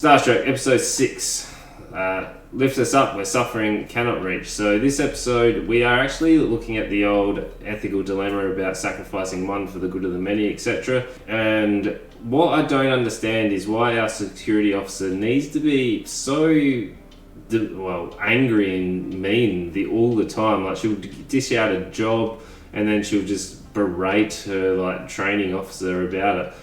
Star Trek Episode 6, Lift Us Up Where Suffering Cannot Reach. So this episode, we are actually looking at the old ethical dilemma about sacrificing one for the good of the many, etc. And what I don't understand is why our security officer needs to be so angry and mean all the time. Like, she'll dish out a job and then she'll just berate her training officer about it.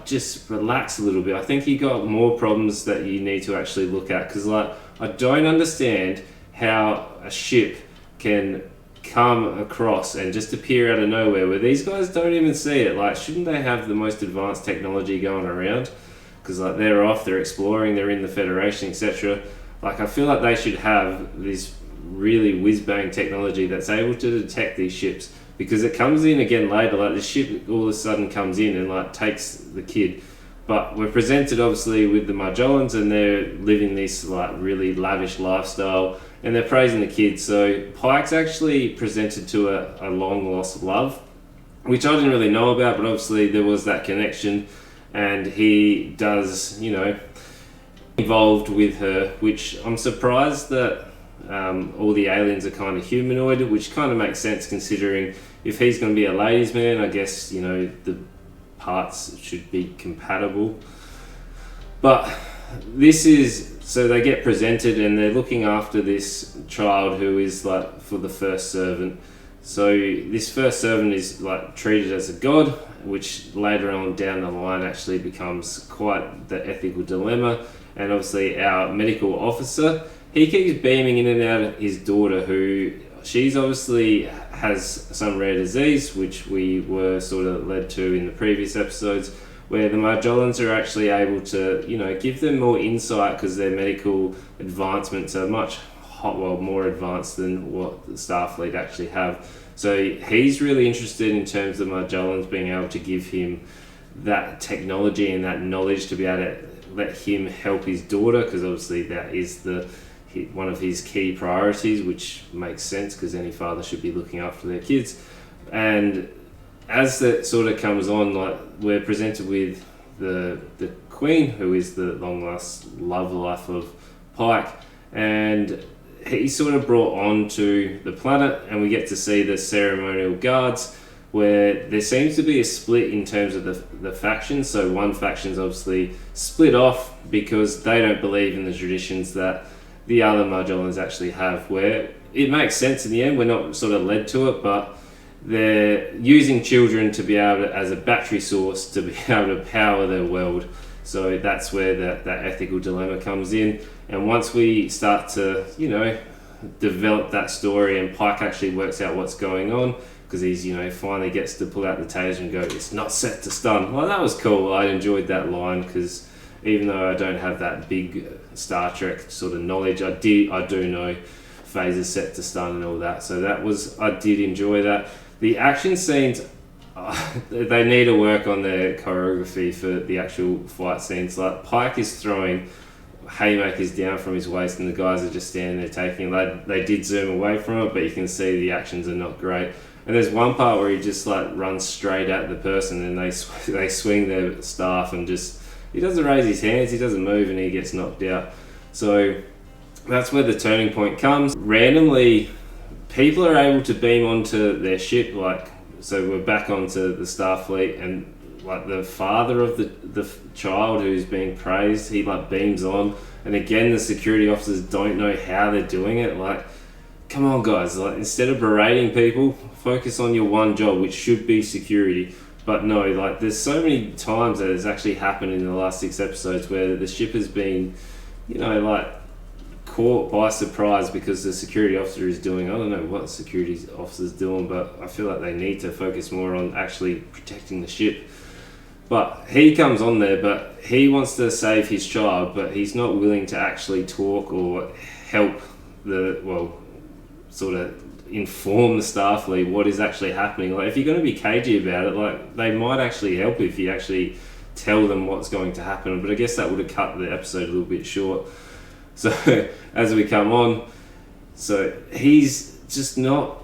Just relax a little bit. I think you got more problems that you need to actually look at, because I don't understand how a ship can come across and just appear out of nowhere where these guys don't even see it. Shouldn't they have the most advanced technology going around? Because they're off, they're exploring, they're in the Federation, etc. I feel like they should have this really whiz-bang technology that's able to detect these ships, because it comes in again later. The ship all of a sudden comes in and takes the kid, but we're presented obviously with the Marjolans, and they're living this really lavish lifestyle and they're praising the kid. So Pike's actually presented to a long lost love, which I didn't really know about, but obviously there was that connection, and he does, involved with her, which I'm surprised that all the aliens are kind of humanoid, which kind of makes sense considering if he's going to be a ladies' man, I guess, the parts should be compatible. But this is, so they get presented and they're looking after this child who is for the first servant. So this first servant is treated as a god, which later on down the line actually becomes quite the ethical dilemma. And obviously our medical officer, he keeps beaming in and out of his daughter, who she's obviously has some rare disease, which we were sort of led to in the previous episodes, where the Marjolans are actually able to, give them more insight, because their medical advancements are much more advanced than what the Starfleet actually have. So he's really interested in terms of Marjolans being able to give him that technology and that knowledge to be able to let him help his daughter, because obviously that is one of his key priorities, which makes sense because any father should be looking after their kids. And as that sort of comes on, we're presented with the Queen, who is the long last love life of Pike, and he's sort of brought on to the planet, and we get to see the ceremonial guards, where there seems to be a split in terms of the factions. So one faction's obviously split off because they don't believe in the traditions that the other Marjolans actually have, where it makes sense in the end. We're not sort of led to it, but they're using children to be able to, as a battery source, to be able to power their world. So that's where that ethical dilemma comes in. And once we start to, develop that story, and Pike actually works out what's going on, because he's, finally gets to pull out the taser and go, "It's not set to stun." Well, that was cool. I enjoyed that line, because even though I don't have that big Star Trek sort of knowledge, I do know phasers set to stun and all that. So I did enjoy that. The action scenes, they need to work on their choreography for the actual fight scenes. Pike is throwing haymakers down from his waist, and the guys are just standing there taking it. They did zoom away from it, but you can see the actions are not great. And there's one part where he just runs straight at the person, and they swing their staff, and he doesn't raise his hands, he doesn't move, and he gets knocked out. So that's where the turning point comes. Randomly, people are able to beam onto their ship, so we're back onto the Starfleet, and the father of the child who's being praised, he beams on, and again the security officers don't know how they're doing it. Come on guys, instead of berating people, focus on your one job, which should be security. But no, there's so many times that it's actually happened in the last 6 episodes where the ship has been, caught by surprise because the security officer is doing, I don't know what the security officer's doing, but I feel like they need to focus more on actually protecting the ship. But he comes on there, but he wants to save his child, but he's not willing to actually talk or help sort of inform the Starfleet what is actually happening. If you're going to be cagey about it, they might actually help if you actually tell them what's going to happen. But I guess that would have cut the episode a little bit short. So as we come on, so he's just not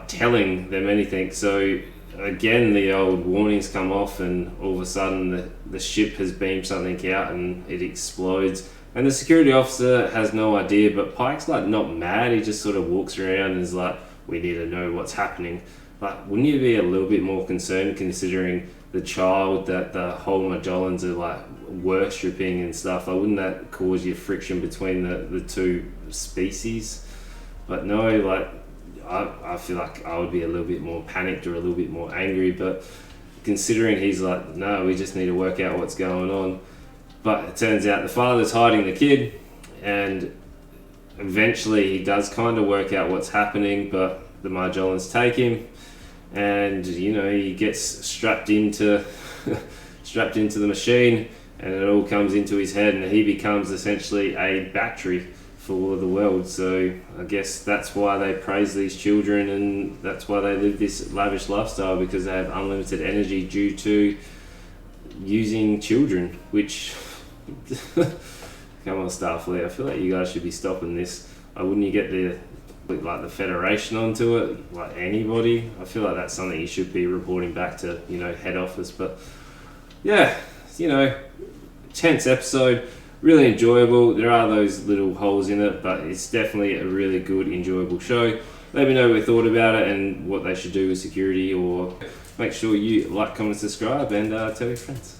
telling them anything. So again, the old warnings come off, and all of a sudden the ship has beamed something out and it explodes. And the security officer has no idea, but Pike's like not mad. He just sort of walks around and is like, we need to know what's happening. Like, wouldn't you be a little bit more concerned considering the child that the whole Magellans are like worshipping and stuff? Like, wouldn't that cause you friction between the two species? But no, like, I feel like I would be a little bit more panicked or a little bit more angry, but considering he's like, no, we just need to work out what's going on. But it turns out the father's hiding the kid, and eventually he does kind of work out what's happening, but the Magellans take him, and you know, he gets strapped into the machine, and it all comes into his head, and he becomes essentially a battery for the world. So I guess that's why they praise these children, and that's why they live this lavish lifestyle, because they have unlimited energy due to using children, which come on, Starfleet, I feel like you guys should be stopping this. Wouldn't you get the Federation onto it, like anybody? I feel like that's something you should be reporting back to, you know, head office. But yeah, you know, tense episode, really enjoyable. There are those little holes in it, but it's definitely a really good, enjoyable show. Let me know what you thought about it and what they should do with security, or make sure you like, comment, subscribe, and tell your friends.